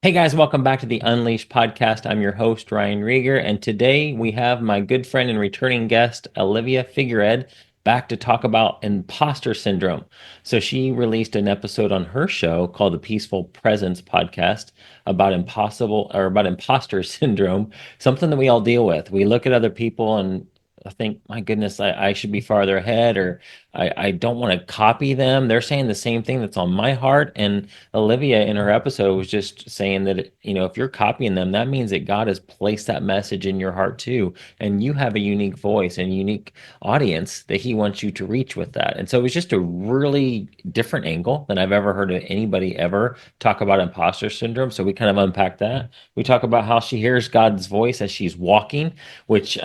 Hey guys, welcome back to the Unleashed podcast. I'm your host, Ryan Rieger, and today we have my good friend and returning guest, Olivia Figuered, back to talk about imposter syndrome. So she released an episode on her show called the Peaceful Presence podcast about imposter syndrome, something that we all deal with. We look at other people and I think, my goodness, I should be farther ahead, or I don't want to copy them. They're saying the same thing that's on my heart. And Olivia in her episode was just saying that, if you're copying them, that means that God has placed that message in your heart too. And you have a unique voice and unique audience that he wants you to reach with that. And so it was just a really different angle than I've ever heard of anybody ever talk about imposter syndrome. So we kind of unpack that. We talk about how she hears God's voice as she's walking, which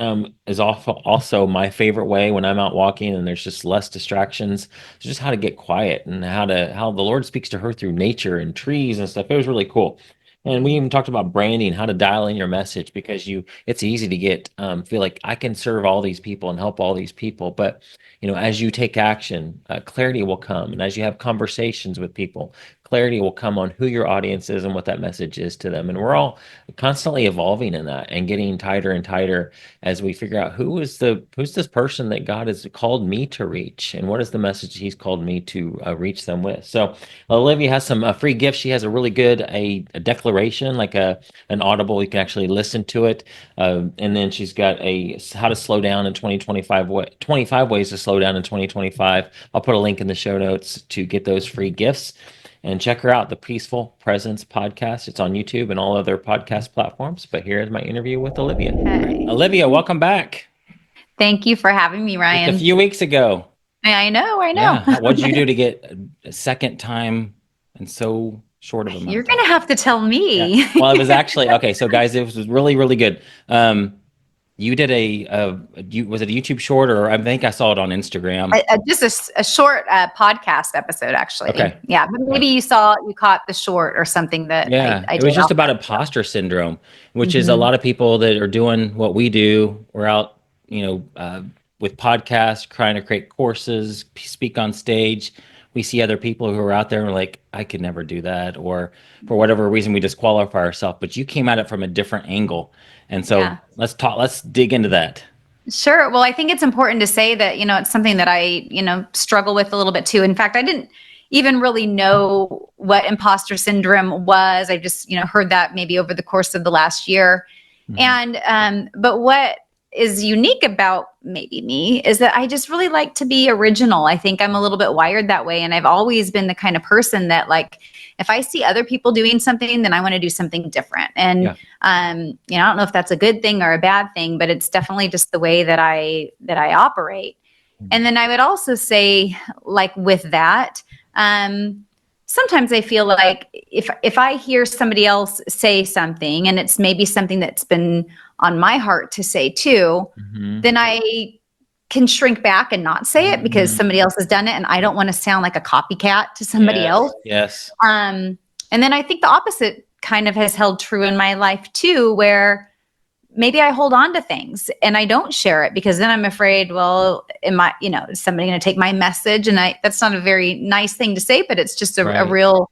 is also my favorite way when I'm out walking and there's just less distractions. It's just how to get quiet and how the Lord speaks to her through nature and trees and stuff. It was really cool. And we even talked about branding, how to dial in your message because it's easy to get feel like I can serve all these people and help all these people, but as you take action, clarity will come, and as you have conversations with people, clarity will come on who your audience is and what that message is to them. And we're all constantly evolving in that and getting tighter and tighter as we figure out who's this person that God has called me to reach, and what is the message He's called me to reach them with. So Olivia has some free gifts. She has a really good a declaration, like an audible. You can actually listen to it, and then she's got a how to slow down in 2025. 25 ways to slow down in 2025. I'll put a link in the show notes to get those free gifts. And check her out, the Peaceful Presence podcast. It's on YouTube and all other podcast platforms. But here's my interview with Olivia. Hey. Olivia, welcome back. Thank you for having me, Just a Ryan. few weeks ago. I know, I know. Yeah. What did you do to get a second time in so short of amount You're of time? gonna have to tell Yeah. me. Well, it was actually okay. So, guys, it was really, really good. You did was it a YouTube short, or I think I saw it on Instagram? Just a short podcast episode, actually. Okay. Yeah, but Yeah. maybe you caught the short or something that Yeah, I it did was just off about that. imposter syndrome, which is a Hmm. lot of people that are doing what we do. We're out, with podcasts, trying to create courses, speak on stage. We see other people who are out there and we're like, I could never do that, or for whatever reason, we disqualify ourselves. But you came at it from a different angle, and so Yeah. let's dig into that. Sure. Well, I think it's important to say that, it's something that I, struggle with a little bit too. In fact, I didn't even really know what imposter syndrome was. I just, heard that maybe over the course of the last year. Mhm. And, but what is unique about maybe me is that I just really like to be original. I think I'm a little bit wired that way. And I've always been the kind of person that, like, if I see other people doing something, then I want to do something different. And Yeah. I don't know if that's a good thing or a bad thing, but it's definitely just the way that I operate. And then I would also say, like, with that, um, sometimes I feel like if I hear somebody else say something and it's maybe something that's been on my heart to say too, Mhm. then I can shrink back and not say it because Mhm. somebody else has done it, and I don't want to sound like a copycat to somebody else. Yes. Yes. And then I think the opposite kind of has held true in my life too, where maybe I hold on to things and I don't share it because then I'm afraid, well, is somebody going to take my message? And that's not a very nice thing to say, but it's just Right. a real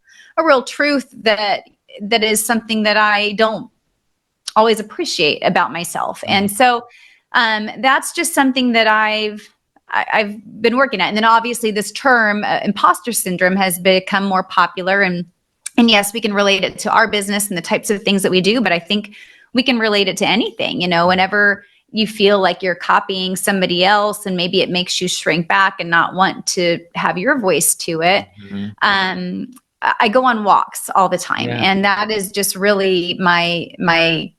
truth that is something that I don't always appreciate about myself. Mhm. And so that's just something that I've been working at. And then obviously this term, imposter syndrome, has become more popular. And yes, we can relate it to our business and the types of things that we do, but I think we can relate it to anything. Whenever you feel like you're copying somebody else and maybe it makes you shrink back and not want to have your voice to it. Mhm. I go on walks all the time, Yeah. and that is just really my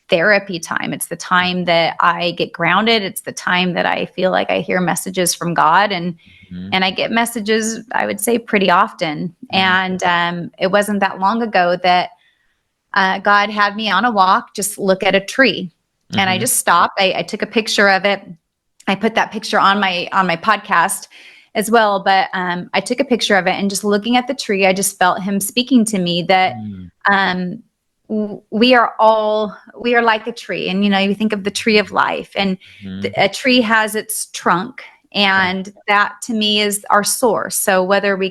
therapy time. It's the time that I get grounded. It's the time that I feel like I hear messages from God, and Mhm. and I get messages, I would say, pretty often. Mhm. And it wasn't that long ago that God had me on a walk, just look at a tree, and I Mhm. just stopped. I took a picture of it. I put that picture on my podcast as well, but I took a picture of it, and just looking at the tree, I just felt Him speaking to me that Mhm. um, we are like a tree. And you think of the tree of life, and Mhm. a tree has its trunk, Yeah. and that to me is our source. So whether we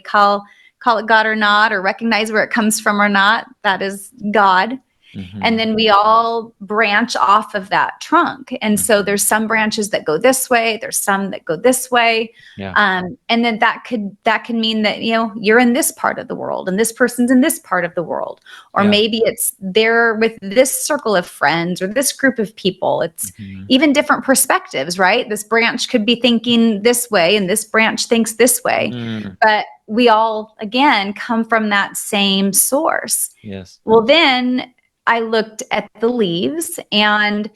call it God or not, or recognize where it comes from or not. That is God. Mm-hmm. And then we all branch off of that trunk. And so there's some branches that go this way. There's some that go this way. Yeah. And then that could mean that, you're in this part of the world and this person's in this part of the world. Or maybe it's they're with this circle of friends or this group of people. It's even different perspectives, right? This branch could be thinking this way and this branch thinks this way. But we all, again, come from that same source. Yes. Well, then I looked at the leaves, and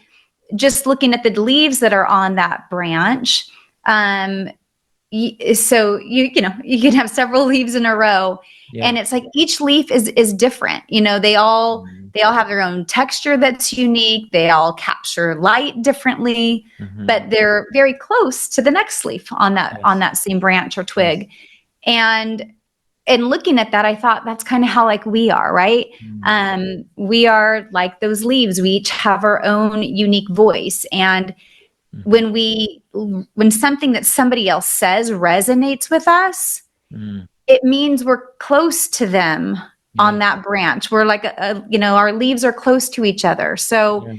just looking at the leaves that are on that branch. So you can have several leaves in a row, and it's like each leaf is different. They all have their own texture that's unique. They all capture light differently, but they're very close to the next leaf on that same branch or twig. And looking at that, I thought that's kind of how like we are, right? We are like those leaves. We each have our own unique voice. And when something that somebody else says resonates with us, it means we're close to them on that branch. We're like, our leaves are close to each other. So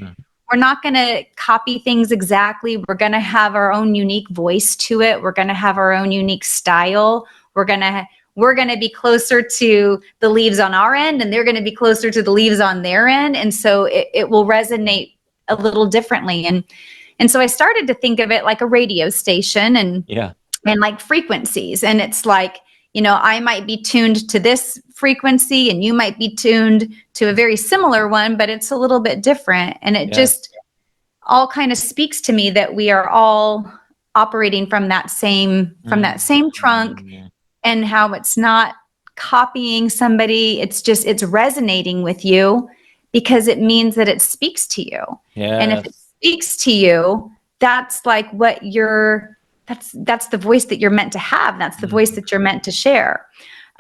we're not going to copy things exactly. We're going to have our own unique voice to it. We're going to have our own unique style. We're going to be closer to the leaves on our end, and they're going to be closer to the leaves on their end. And so it will resonate a little differently. And so I started to think of it like a radio station and like frequencies. And it's like, I might be tuned to this frequency and you might be tuned to a very similar one, but it's a little bit different. And it just all kind of speaks to me that we are all operating from that same trunk. And how it's not copying somebody. It's resonating with you because it means that it speaks to you. Yes. And if it speaks to you, that's like what that's the voice that you're meant to have. That's the voice that you're meant to share.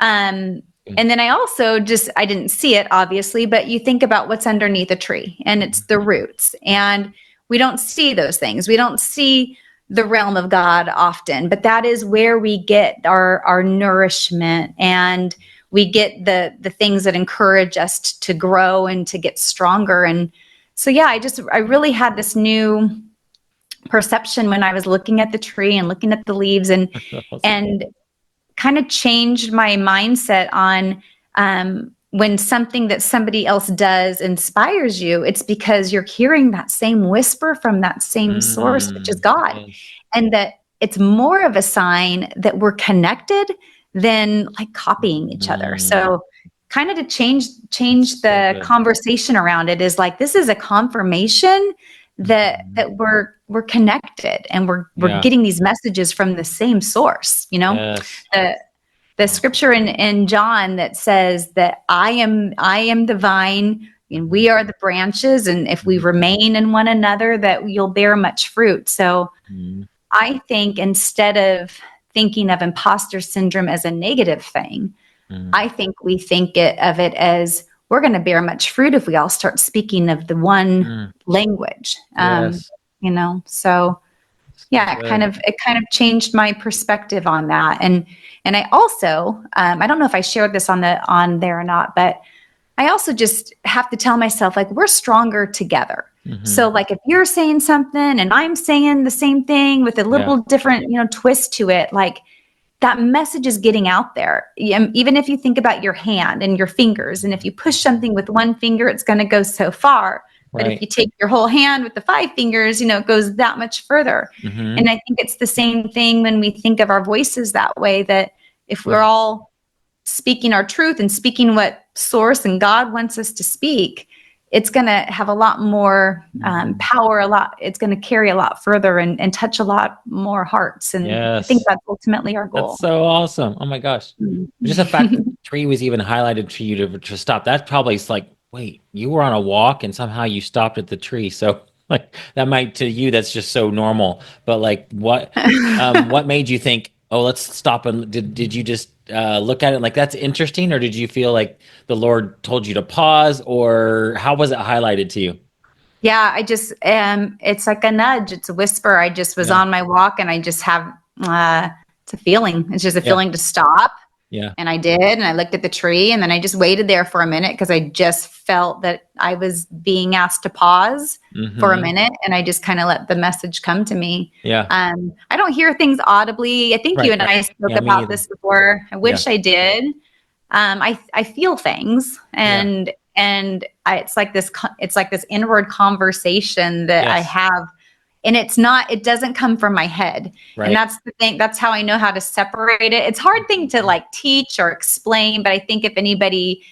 And then I also I didn't see it obviously, but you think about what's underneath a tree and it's the roots, and we don't see those things. We don't see the realm of God often, but that is where we get our nourishment, and we get the things that encourage us to grow and to get stronger. And so, I really had this new perception when I was looking at the tree and looking at the leaves and kind of changed my mindset on, when something that somebody else does inspires you, it's because you're hearing that same whisper from that same source, which is God. And that it's more of a sign that we're connected than like copying each other. So kind of to change the conversation around it is like, this is a confirmation that we're connected, and we're getting these messages from the same source. The scripture in John that says that I am the vine and we are the branches, and if we remain in one another, that you'll bear much fruit. So I think instead of thinking of imposter syndrome as a negative thing, I think we think of it as we're going to bear much fruit if we all start speaking of the one language. So it kind of changed my perspective on that. And I also, I don't know if I shared this on there or not, but I also just have to tell myself, like, we're stronger together. So like if you're saying something and I'm saying the same thing with a little different, twist to it, like that message is getting out there. Even if you think about your hand and your fingers, and if you push something with one finger, it's going to go so far. But if you take your whole hand with the 5 fingers, it goes that much further. And I think it's the same thing when we think of our voices that way, that if we're all speaking our truth and speaking what source and God wants us to speak, it's going to have a lot more power, it's going to carry a lot further and touch a lot more hearts. And I think that's ultimately our goal. That's so awesome. Oh my gosh. Just the fact that the tree was even highlighted for you to stop, that probably is like, wait, you were on a walk and somehow you stopped at the tree. So like that might, to you, that's just so normal. But like what made you think, oh, let's stop? And did you just look at it like that's interesting, or did you feel like the Lord told you to pause, or how was it highlighted to you? Yeah, I just it's like a nudge, it's a whisper. I just was on my walk, and I just have it's a feeling. It's just a feeling to stop Yeah. And I did, and I looked at the tree, and then I just waited there for a minute because I just felt that I was being asked to pause for a Mm-hmm. minute, and I just kind of let the message come to me. Yeah. I don't hear things audibly. I think you Right. and Right. I spoke Yeah. Me about either. this before. I Yeah. wish I did. I feel things, Yeah. it's like it's like this inward conversation that I Yes. have, and it doesn't come from my head. And Right. that's the thing. That's how I know how to separate it. It's a hard thing to like teach or explain, but I think if anybody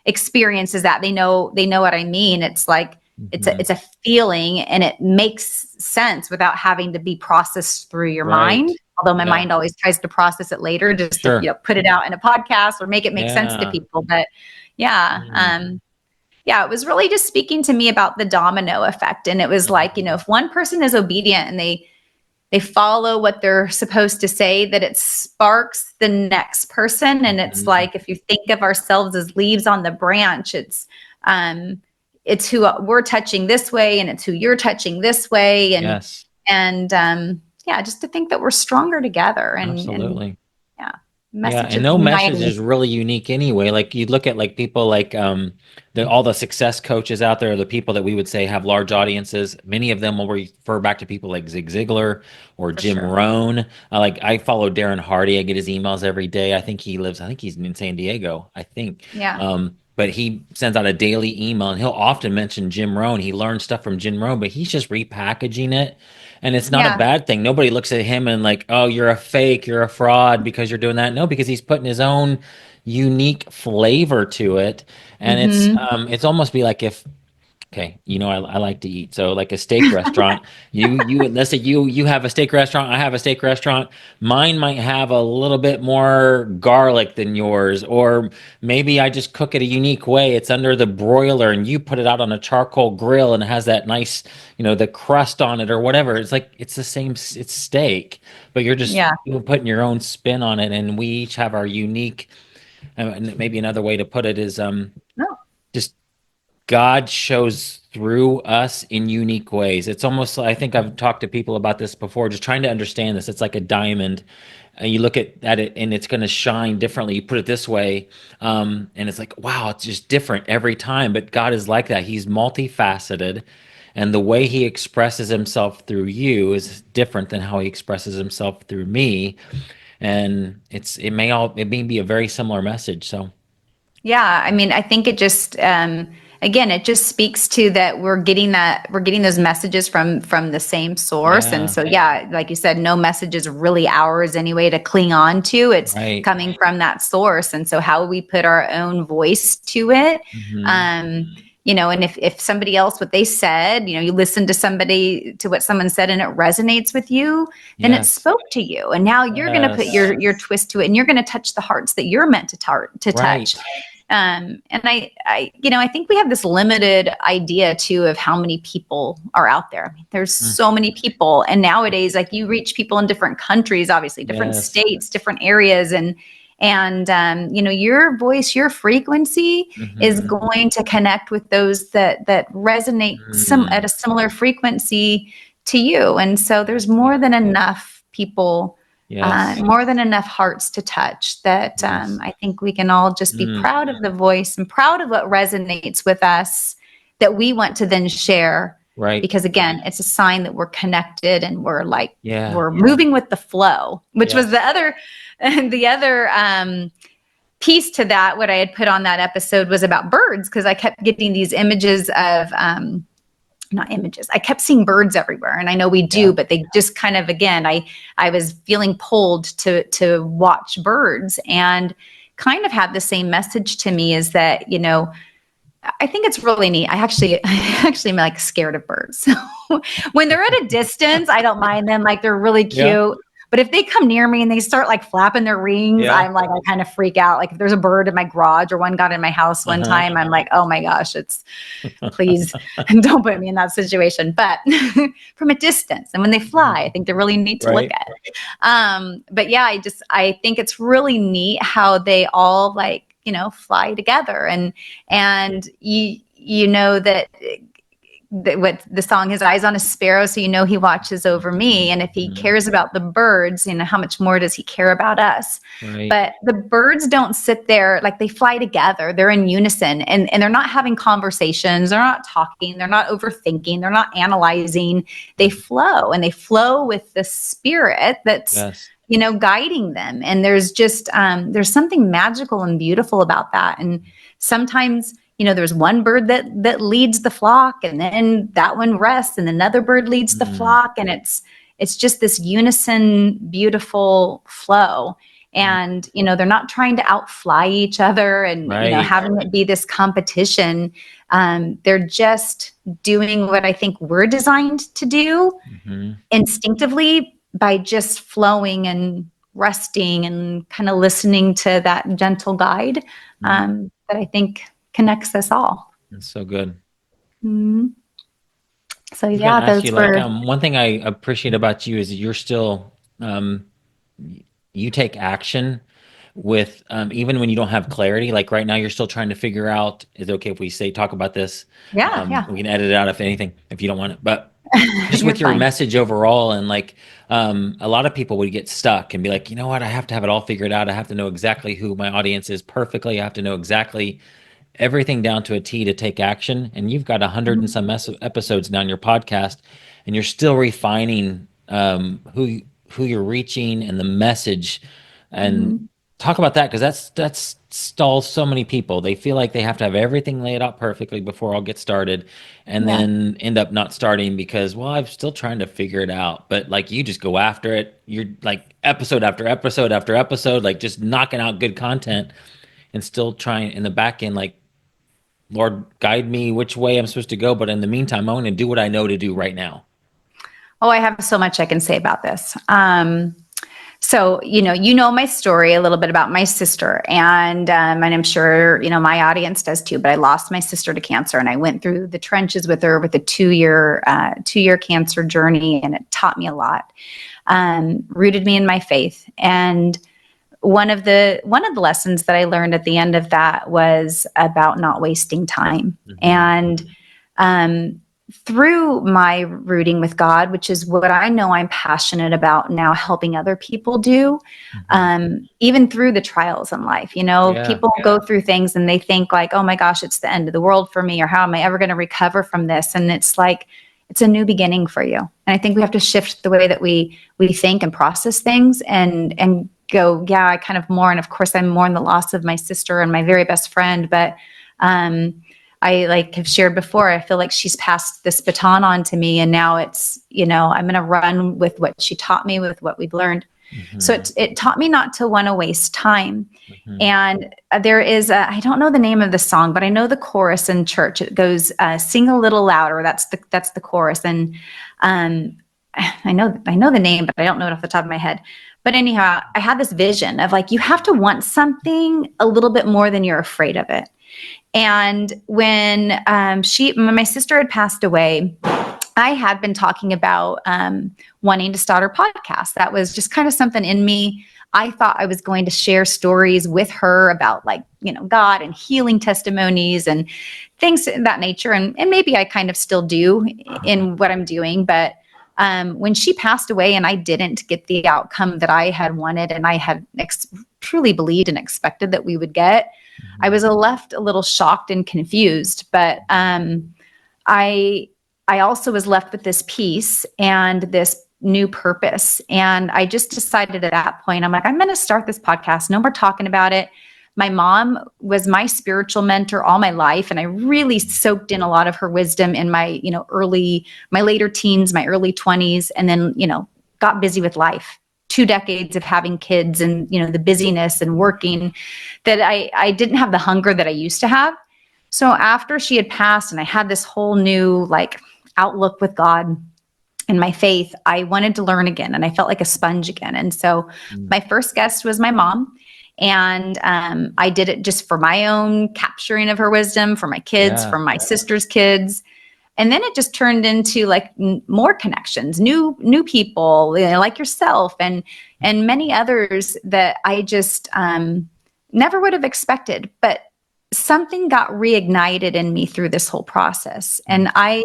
experiences that, they know what I mean. It's like Mm-hmm. it's a feeling, and it makes sense without having to be processed through your Right. mind. Although my Yeah. mind always tries to process it later, just to Sure. put it out in a podcast or make it make sense to Yeah. people. But yeah, Mm. yeah, it was really just speaking to me about the domino effect. And it was like, if one person is obedient and they follow what they're supposed to say, that it sparks the next person. And it's Mhm. like, if you think of ourselves as leaves on the branch, it's who we're touching this way, and it's who you're touching this way. Yes. And yeah, just to think that we're stronger together, and Absolutely. yeah, Yeah, message and of no message unity. is really unique anyway. Like you look at like people like all the success coaches out there, the people that we would say have large audiences. Many of them will refer back to people like Zig Ziglar or For Jim sure. Rohn. Like I follow Darren Hardy. I get his emails every day. I think he's in San Diego. I think. Yeah. But he sends out a daily email, and he'll often mention Jim Rohn. He learned stuff from Jim Rohn, but he's just repackaging it. And it's not a Yeah. bad thing. Nobody looks at him and like, oh, you're a fake, you're a fraud because you're doing that. No, because he's putting his own unique flavor to it. And Hmm. it's almost be like if okay, I like to eat. So like a steak restaurant, you let's say you have a steak restaurant, I have a steak restaurant. Mine might have a little bit more garlic than yours, or maybe I just cook it a unique way. It's under the broiler and you put it out on a charcoal grill and it has that nice, the crust on it or whatever. It's like it's the same, it's steak, but Yeah. you're putting your own spin on it, and we each have our unique. And maybe another way to put it is No. just God shows through us in unique ways. It's almost, I think I've talked to people about this before, just trying to understand this. It's like a diamond. And you look at it and it's going to shine differently. You put it this way, and it's like, wow, it's just different every time. But God is like that. He's multifaceted. And the way he expresses himself through you is different than how he expresses himself through me. And it may be a very similar message. So, Yeah, I mean, I think it just again, it just speaks to that we're getting those messages from the same source. And yeah, so yeah, like you said, no message is really ours anyway to cling on to. It's right. coming from that source. And so how we put our own voice to it, Hmm. um, and if somebody else, what they said, you listen to somebody, to what someone said, and it resonates with you, then it Yes. spoke to you. And now you're going to put Yes. your twist to it, and you're going to touch the hearts that you're meant to touch. Right. And I think we have this limited idea too of how many people are out there. I mean, there's Mm. so many people, and nowadays, like, you reach people in different countries, obviously, different Yes. states, different areas, and your voice, your frequency is Hmm. going to connect with those that resonate at a Mm. similar frequency to you. And so there's more Exactly. than enough people, Yes. more than enough hearts to touch, that Yes. I think we can all just be Mm. proud of the voice and proud of what resonates with us, that we want to then share. Right. Because again, it's a sign that we're connected, and Yeah. we're moving with the flow, which was Yes. the other the other piece to that. What I had put on that episode was about birds, because I kept getting these images of not images. I kept seeing birds everywhere, and I know we Yeah. do, but they just kind of, again, I was feeling pulled to watch birds, and kind of had the same message to me, is that, I think it's really neat. I actually am like scared of birds. So when they're at a distance, I don't mind them. Like, they're really Yeah. cute. But if they come near me and they start like flapping their wings, Yeah. I'm like, I kind of freak out. Like, if there's a bird in my garage, or one got in my house one Uh-huh. time, I'm like, oh my gosh, please don't put me in that situation. But from a distance, and when they fly, I think they're really neat to look Right. at. But yeah, I think it's really neat how they all, fly together, and you know that what the song, his eyes on a sparrow, so he watches over me. And if he Mhm. cares about the birds, how much more does he care about us? Right. But the birds don't sit there, like, they fly together, they're in unison, and they're not having conversations, they're not talking, they're not overthinking, they're not analyzing. They flow, and they flow with the spirit that's Yes. guiding them. And there's something magical and beautiful about that. And sometimes there's one bird that leads the flock, and then that one rests, and another bird leads the Mm. flock, and it's just this unison, beautiful flow. And they're not trying to outfly each other, and Right. having it be this competition. They're just doing what I think we're designed to do Hmm. instinctively, by just flowing and resting and kind of listening to that gentle guide, that I think connects us all. That's so good. Mhm. So I was going to yeah, ask you, those like, were, one thing I appreciate about you is you're still, you take action with, even when you don't have clarity. Like right now, you're still trying to figure out, is it okay if we talk about this? yeah, yeah. We can edit it out if anything, if you don't want it. But just You're with your fine. message overall, and like, a lot of people would get stuck and be like, you know what, I have to have it all figured out. I have to know exactly who my audience is perfectly. I have to know exactly everything down to a T to take action. And you've got 100 and some episodes now on your podcast, and you're still refining, who you're reaching and the message. And Mhm. talk about that, because that's stalls so many people. They feel like they have to have everything laid out perfectly before I'll get started, and Yeah. then end up not starting because, well, I'm still trying to figure it out. But like, you just go after it. You're like episode after episode after episode, like just knocking out good content, and still trying in the back end, like, Lord, guide me which way I'm supposed to go. But in the meantime, I'm going to do what I know to do right now. Oh, I have so much I can say about this. So, my story a little bit about my sister, and I'm sure, my audience does too, but I lost my sister to cancer, and I went through the trenches with her with a 2-year cancer journey. And it taught me a lot, rooted me in my faith. And one of the lessons that I learned at the end of that was about not wasting time. Mm-hmm. And, through my rooting with God, which is what I know I'm passionate about now, helping other people do, Mm-hmm. even through the trials in life. Yeah. People go through things and they think like, oh my gosh, it's the end of the world for me, or how am I ever going to recover from this? And it's like, it's a new beginning for you. And I think we have to shift the way that we think and process things, and go, yeah, I kind of mourn. Of course, I mourn the loss of my sister and my very best friend, but, I like have shared before, I feel like she's passed this baton on to me, and now it's, I'm going to run with what she taught me, with what we've learned. So Mm-hmm. it taught me not to want to waste time. Mm-hmm. And there is I don't know the name of the song, but I know the chorus in church. It goes, "Sing a little louder." That's the chorus. And I know the name, but I don't know it off the top of my head. But anyhow, I had this vision of like, you have to want something a little bit more than you're afraid of it. And when my sister had passed away, I had been talking about wanting to start her podcast. That was just kind of something in me. I thought I was going to share stories with her about, like, God and healing testimonies and things of that nature. And maybe I kind of still do in what I'm doing. But when she passed away and I didn't get the outcome that I had wanted, and I had truly believed and expected that we would get, I was left a little shocked and confused. But I also was left with this peace and this new purpose. And I just decided at that point, I'm like, I'm going to start this podcast. No more talking about it. My mom was my spiritual mentor all my life, and I really soaked in a lot of her wisdom in my, my later teens, my early 20s, and then, got busy with life. 2 decades of having kids, and, the busyness and working, that I didn't have the hunger that I used to have. So after she had passed and I had this whole new, like, outlook with God and my faith, I wanted to learn again, and I felt like a sponge again. And so my first guest was my mom. And I did it just for my own capturing of her wisdom, for my kids, Yeah. for my sister's kids. And then it just turned into like more connections, new people, like yourself, and many others that I just never would have expected. But something got reignited in me through this whole process. And I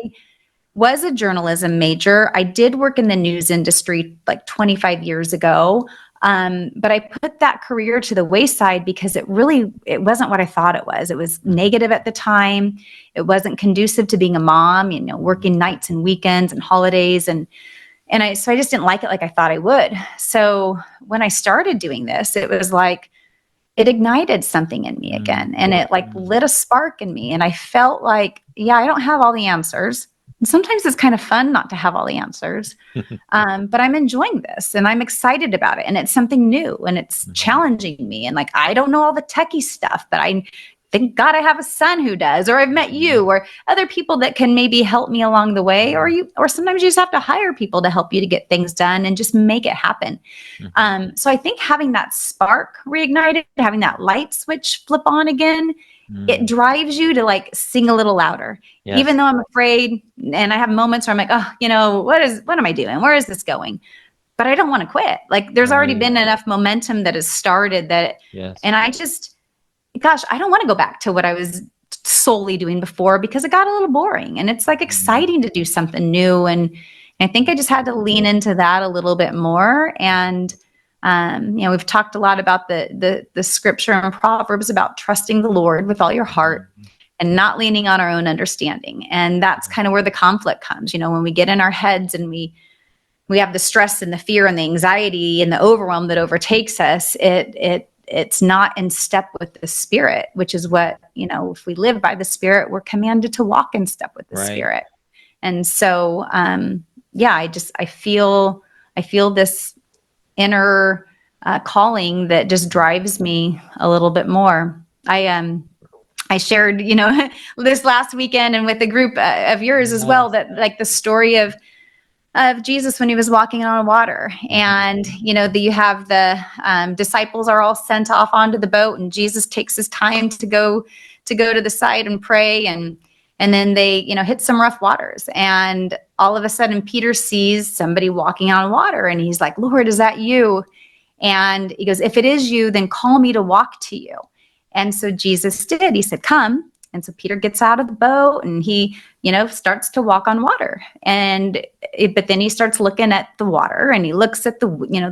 was a journalism major. I did work in the news industry like 25 years ago. But I put that career to the wayside because it wasn't what I thought it was. It was negative at the time. It wasn't conducive to being a mom, working nights and weekends and holidays. So I just didn't like it like I thought I would. So when I started doing this, it was like, it ignited something in me again, and it like lit a spark in me. And I felt like, yeah, I don't have all the answers. And sometimes it's kind of fun not to have all the answers. But I'm enjoying this and I'm excited about it. And it's something new and it's challenging me. And like, I don't know all the techie stuff, but I thank God I have a son who does, or I've met you or other people that can maybe help me along the way. Or sometimes you just have to hire people to help you to get things done and just make it happen. So I think having that spark reignited, having that light switch flip on again, it drives you to like sing a little louder, even though I'm afraid. And I have moments where I'm like, oh, what am I doing? Where is this going? But I don't want to quit. Like there's already been enough momentum that has started and I just, gosh, I don't want to go back to what I was solely doing before because it got a little boring and it's like exciting to do something new. And I think I just had to lean into that a little bit more. And, we've talked a lot about the scripture and Proverbs about trusting the Lord with all your heart and not leaning on our own understanding. And that's kind of where the conflict comes, when we get in our heads and we have the stress and the fear and the anxiety and the overwhelm that overtakes us, it's not in step with the Spirit, which is what, if we live by the Spirit, we're commanded to walk in step with the Spirit. And so, I feel this inner calling that just drives me a little bit more. I shared, this last weekend and with a group of yours as well, that like the story of Jesus when he was walking on water, and you have the disciples are all sent off onto the boat, and Jesus takes his time to go to the side and pray, and then they hit some rough waters, and all of a sudden Peter sees somebody walking on water, and he's like, Lord, is that you? And he goes, if it is you, then call me to walk to you. And so Jesus did. He said, come. And so Peter gets out of the boat and he, starts to walk on water. But then he starts looking at the water and he looks at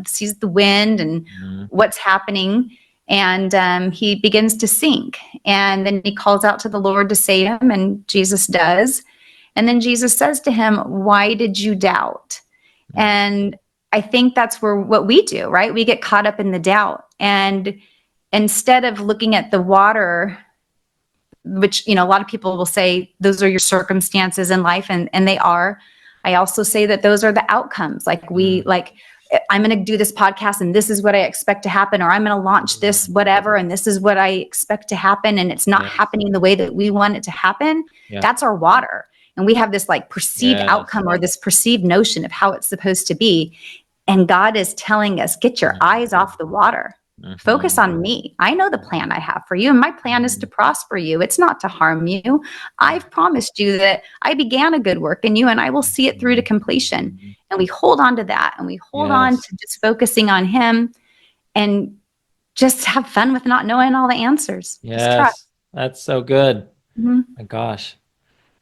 sees the wind and what's happening. And he begins to sink. And then he calls out to the Lord to save him, and Jesus does. And then Jesus says to him, why did you doubt? And I think that's what we do, right? We get caught up in the doubt. And instead of looking at the water, which, a lot of people will say those are your circumstances in life, and they are. I also say that those are the outcomes. Like I'm going to do this podcast and this is what I expect to happen, or I'm going to launch this whatever and this is what I expect to happen, and it's not happening the way that we want it to happen. That's our water. And we have this like perceived outcome or this perceived notion of how it's supposed to be. And God is telling us, get your eyes off the water. Focus on me. I know the plan I have for you, and my plan is to prosper you. It's not to harm you. I've promised you that I began a good work in you, and I will see it through to completion. And we hold on to that, and we hold on to just focusing on him, and just have fun with not knowing all the answers. Yes, that's so good. My gosh.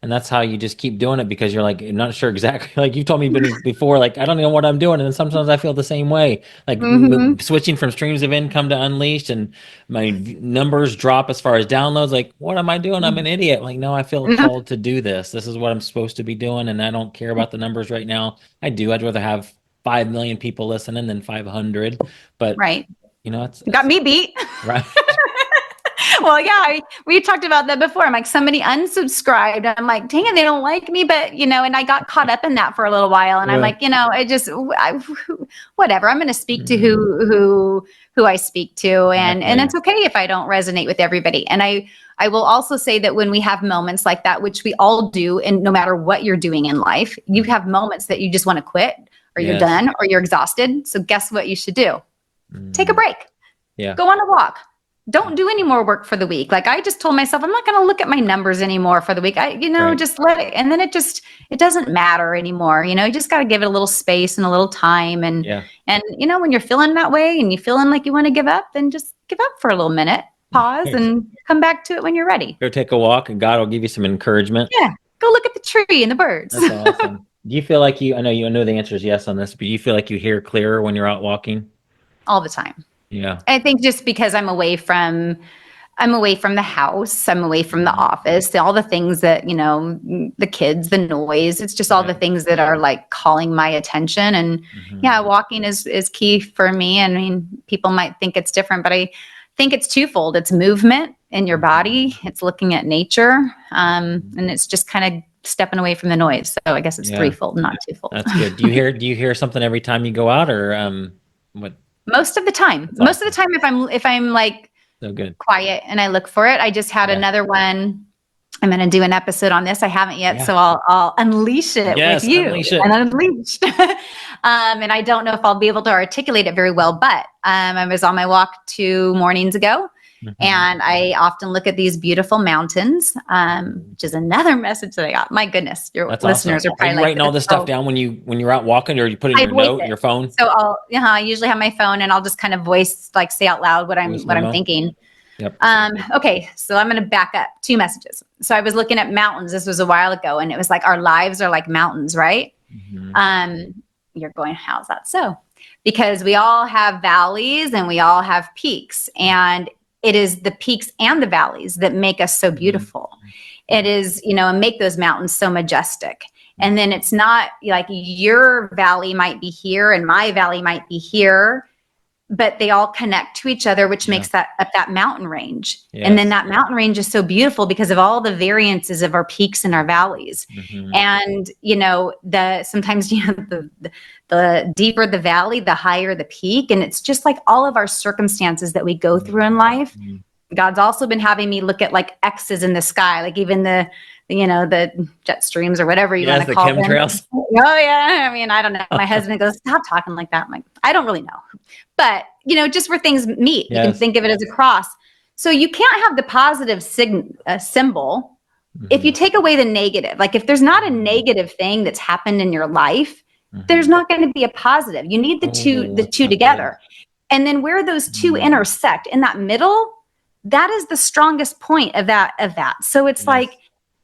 And that's how you just keep doing it, because you're like, not sure exactly. Like you told me before, like, I don't know what I'm doing. And then sometimes I feel the same way, like switching from streams of income to Unleashed, and my numbers drop as far as downloads. Like, what am I doing? I'm an idiot. Like, no, I feel called to do this. This is what I'm supposed to be doing. And I don't care about the numbers right now. I do. I'd rather have 5 million people listening than 500. But, it's got me beat. Right. Well, we talked about that before. I'm like, somebody unsubscribed. I'm like, dang it, they don't like me. But, and I got caught up in that for a little while. And I'm like, whatever. I'm going to speak to who I speak to. And it's okay if I don't resonate with everybody. And I will also say that when we have moments like that, which we all do, and no matter what you're doing in life, you have moments that you just want to quit, or you're done, or you're exhausted. So guess what you should do? Take a break. Go on a walk. Don't do any more work for the week. Like I just told myself, I'm not going to look at my numbers anymore for the week. Just let it. And then it doesn't matter anymore. You just got to give it a little space and a little time. And when you're feeling that way and you're feeling like you want to give up, then just give up for a little minute, pause, and come back to it when you're ready. Go take a walk, and God will give you some encouragement. Yeah. Go look at the tree and the birds. That's awesome. Do you feel like I know the answer is yes on this, but do you feel like you hear clearer when you're out walking? All the time. Yeah. I think just because I'm away from the house, I'm away from the Mhm. office, all the things that, the kids, the noise, it's just all the Right. things that are like calling my attention. And Mhm. yeah, walking is key for me. I mean, people might think it's different, but I think it's twofold. It's movement in your body, it's looking at nature, and it's just kind of stepping away from the noise. So I guess it's Yeah, threefold, not twofold. that's good. Do you hear something every time you go out, or what? Most of the time. That's Most of the awesome. time, if I'm like So good. quiet and I look for it. I just had Yeah. another one. I'm going to do an episode on this. I haven't yet, Yeah. so I'll unleash it with Yes, you unleash and it. unleashed. And I don't know if I'll be able to articulate it very well, but I was on my walk 2 mornings ago, Mhm. and I often look at these beautiful mountains, which is another message that I got. My goodness, your That's awesome. listeners are Are probably you like, writing all this stuff "Oh." down when you're out walking, or you put it in I your voice note, it. your phone, So I usually have my phone and I'll just kind of like say out loud what voice I'm memo? thinking. Yep. Okay, so I'm going to back up 2 messages. So I was looking at mountains. This was a while ago, and it was like our lives are like mountains, right? Mhm. Um, you're going, how's that so? Because we all have valleys and we all have peaks, and it is the peaks and the valleys that make us so Mhm. beautiful. It is, and make those mountains so majestic. And then it's not like your valley might be here and my valley might be here, but they all connect to each other, which Yeah. makes that mountain range. And then Yes. that mountain range is so beautiful because of all the variances of our peaks and our valleys. Mhm. And sometimes the deeper the valley, the higher the peak. And it's just like all of our circumstances that we go through in life. Mhm. God's also been having me look at like X's in the sky, like even the jet streams or whatever you want Yes, to the call them. chemtrails. Oh yeah. I mean, I don't know. My husband goes, stop talking like that. I'm like, I don't really know. But just where things meet, you can Yes. think of it as a cross. So you can't have the positive symbol if you Mhm. take away the negative. Like if there's not a negative thing that's happened in your life, there's Mhm. not going to be a positive. You need the two, Oh, the that's two so good. together. And then where those two Mm. intersect in that middle, that is the strongest point of that. So it's like,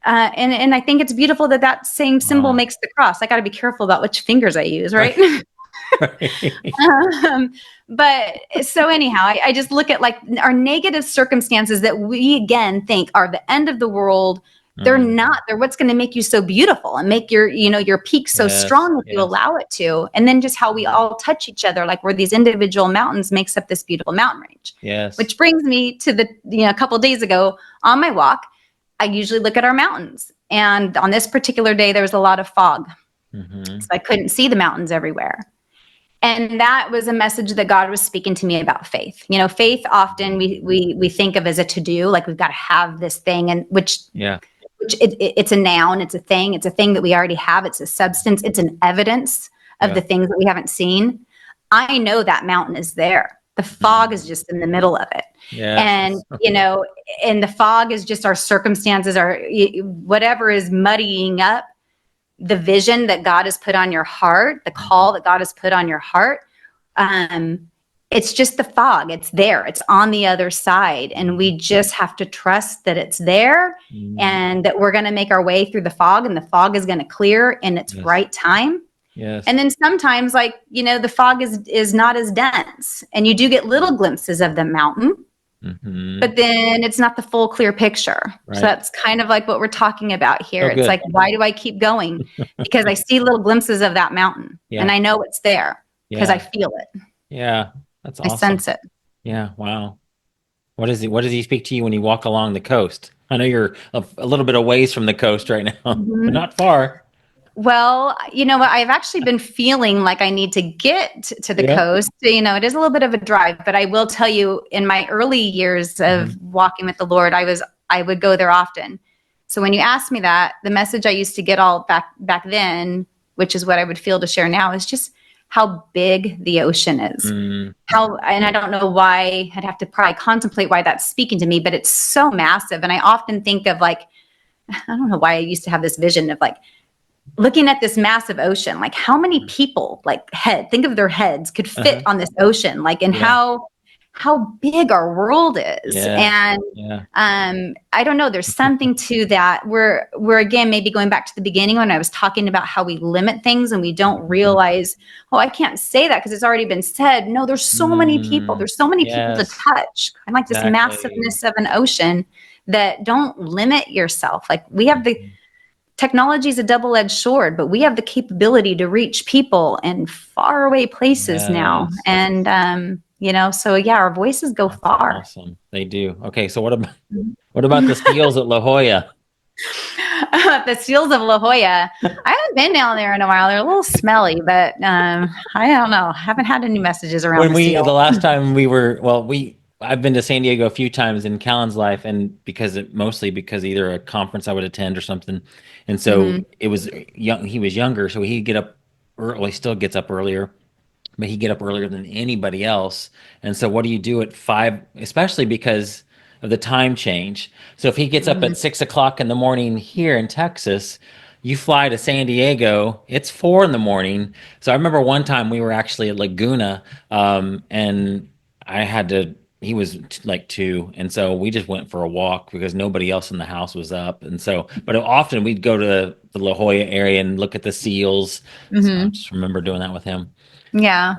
Yes. and I think it's beautiful that same symbol Wow. makes the cross. I got to be careful about which fingers I use, right? Right. Right. um, but so anyhow, I just look at like our negative circumstances that we again think are the end of the world. They're Mm. not. They're what's going to make you so beautiful and make your peak so Yes. strong if you Yes. allow it to. And then just how we all touch each other, like where these individual mountains makes up this beautiful mountain range. Yes. Which brings me to a couple days ago on my walk, I usually look at our mountains. And on this particular day, there was a lot of fog. So Mhm. I couldn't see the mountains everywhere. And that was a message that God was speaking to me about faith. Faith often we think of as a to-do, like we've got to have this thing, and which Yeah. it's a noun, it's a thing that we already have, it's a substance, it's an evidence of Yeah. the things that we haven't seen. I know that mountain is there. The fog is Mhm. just in the middle of it. Yes. And and the fog is just our circumstances, our whatever is muddying up the vision that God has put on your heart, the call that God has put on your heart. It's just the fog. It's there. It's on the other side. And we just have to trust that it's there Mhm. and that we're going to make our way through the fog, and the fog is going to clear in its Yes. right time. Yes. And then sometimes the fog is not as dense and you do get little glimpses of the mountain, Mhm. but then it's not the full clear picture. Right. So that's kind of like what we're talking about here. So It's good. like, why do I keep going? Because I see little glimpses of that mountain Yeah. and I know it's there because I Yeah. feel it. Yeah. That's I awesome. sense it. Yeah. Wow. What does he speak to you when you walk along the coast? I know you're a little bit a ways from the coast right now, but not far. Well, you know what? I've actually been feeling like I need to get to the Yeah. coast. It is a little bit of a drive, but I will tell you, in my early years of walking with the Lord, I would go there often. So when you ask me that, the message I used to get all back then, which is what I would feel to share now, is just how big the ocean is. Mm. And I don't know why. I'd have to probably contemplate why that's speaking to me, but it's so massive. And I often think of I don't know why I used to have this vision of looking at this massive ocean, how many people think of their heads could fit on this ocean, and Yeah. how big our world is. Yes. And Yeah. I don't know, there's something to that. We're again, maybe going back to the beginning when I was talking about how we limit things and we don't realize, oh, I can't say that because it's already been said. No, there's so many people. Mm, There's so many people to yes. touch. I'm like this Exactly. massiveness of an ocean that don't limit yourself. Like we have the Mhm. technology is a double-edged sword, but we have the capability to reach people in faraway places now. Yes. And so yeah, our voices go That's far. awesome. They do. Okay, so what about the seals at La Jolla? The seals of La Jolla. I haven't been down there in a while. They're a little smelly, but I don't know. Haven't had any messages around When the we seal. the last time we were well, we I've been to San Diego a few times in Callan's life, and mostly because either a conference I would attend or something, and so Hmm. it was young. He was younger, so he'd get up early. Still gets up earlier, but he get up earlier than anybody else. And so what do you do at 5, especially because of the time change? So if he gets up Hmm. at 6 o'clock in the morning here in Texas, you fly to San Diego, it's 4 in the morning. So I remember one time we were actually at Laguna, and I had to, he was like 2. And so we just went for a walk because nobody else in the house was up. And so, but often we'd go to the La Jolla area and look at the seals. So I Hmm. just remember doing that with him. Yeah,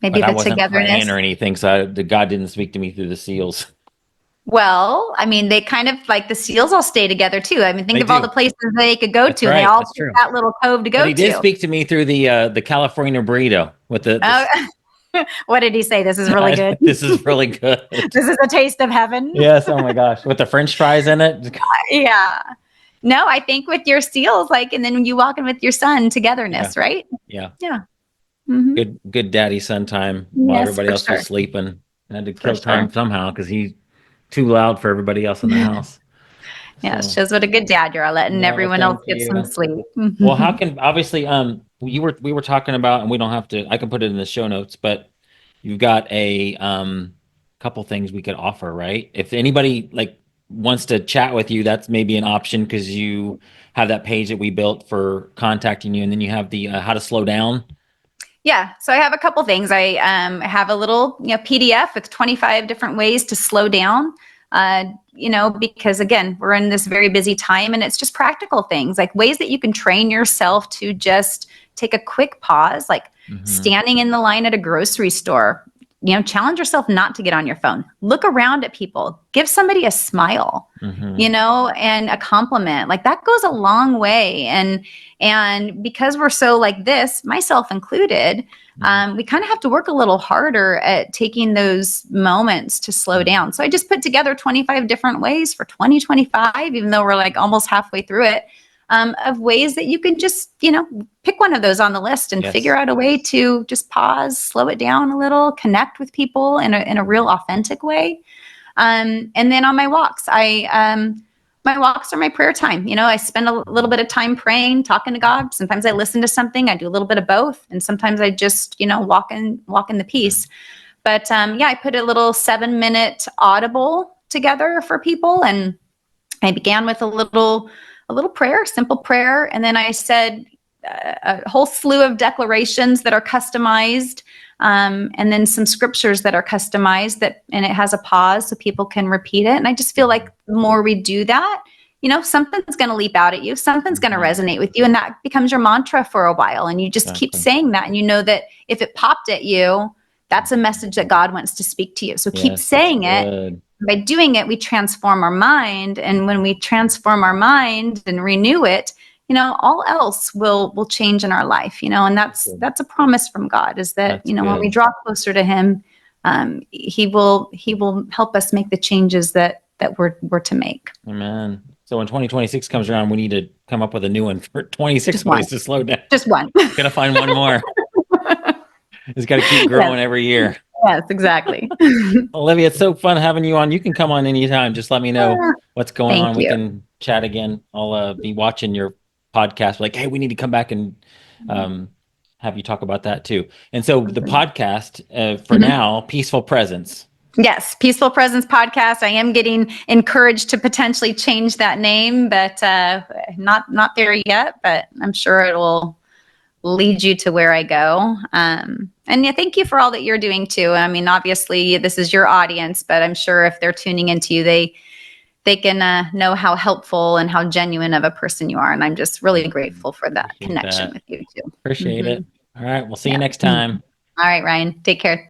maybe But I the wasn't praying togetherness. or anything, so the God didn't speak to me through the seals. Well, I mean, they kind of like the seals all stay together too. I mean, think They of all the do. places they could go That's to, and they right. all That's pick true. that little cove to But go he did to. speak to me through the California burrito with Oh, what did he say? This is really good. this is really good. This is a taste of heaven. Yes. Oh my gosh, with the French fries in it. Yeah. No, I think with your seals, like, and then when you walk in with your son, Yeah. togetherness, right? Yeah. Yeah. Hmm. Good daddy son time while Yes, everybody for else was sure. sleeping. I had to For kill sure. time somehow because he's too loud for everybody else in the house. Yeah, it So shows what a good dad you are, letting yeah. Well, everyone else thank get some you. sleep. Well, how can obviously we were talking about, and we don't have to, I can put it in the show notes, but you've got a couple things we could offer, right? If anybody like wants to chat with you, that's maybe an option because you have that page that we built for contacting you, and then you have the how to slow down. Yeah, so I have a couple things. I have a little, PDF with 25 different ways to slow down. Because again, we're in this very busy time, and it's just practical things like ways that you can train yourself to just take a quick pause, like Hmm. standing in the line at a grocery store. Challenge yourself not to get on your phone. Look around at people. Give somebody a smile, Hmm. and a compliment. Like that goes a long way. And because we're so like this, myself included, Hmm. we kind of have to work a little harder at taking those moments to slow Hmm. down. So I just put together 25 different ways for 2025, even though we're like almost halfway through it, of ways that you can just, pick one of those on the list and figure Yes. out a way to just pause, slow it down a little, connect with people in a real authentic way. And then on my walks, my walks are my prayer time. I spend a little bit of time praying, talking to God. Sometimes I listen to something. I do a little bit of both, and sometimes I just, walk in the peace. But yeah, I put a little 7-minute audible together for people, and I began with a little prayer, simple prayer, and then I said a whole slew of declarations that are customized, and then some scriptures that are customized and it has a pause so people can repeat it. And I just feel like the more we do that, something's going to leap out at you, something's going to Hmm. resonate with you, and that becomes your mantra for a while. And you just keep Exactly. saying that, and you know that if it popped at you, that's a message that God wants to speak to you. So keep Yes, that's saying it. good. By doing it, we transform our mind. And when we transform our mind and renew it, all else will change in our life, and That's that's good. that's a promise from God, is that, That's when we good. draw closer to him, he will help us make the changes that we're to make. Amen. So when 2026 comes around, we need to come up with a new one for Just 26 one. ways to slow down. Just one. Gotta find one more. It's got to keep Yes, growing every year. yes, exactly. Olivia, it's so fun having you on. You can come on anytime. Just let me know what's going Thank on. We you. can chat again. I'll be watching your podcast. Like, hey, we need to come back and um, have you talk about that too. And so the podcast for Mhm. now, Peaceful Presence. Yes, Peaceful Presence Podcast. I am getting encouraged to potentially change that name, but not there yet. But I'm sure lead you to where I go. And yeah, thank you for all that you're doing too. I mean, obviously this is your audience, but I'm sure if they're tuning into you, they can know how helpful and how genuine of a person you are. And I'm just really grateful for that Appreciate connection that. with you too. Appreciate Mm-hmm. it. All right. We'll see you Yeah. next time. All right, Ryan. Take care.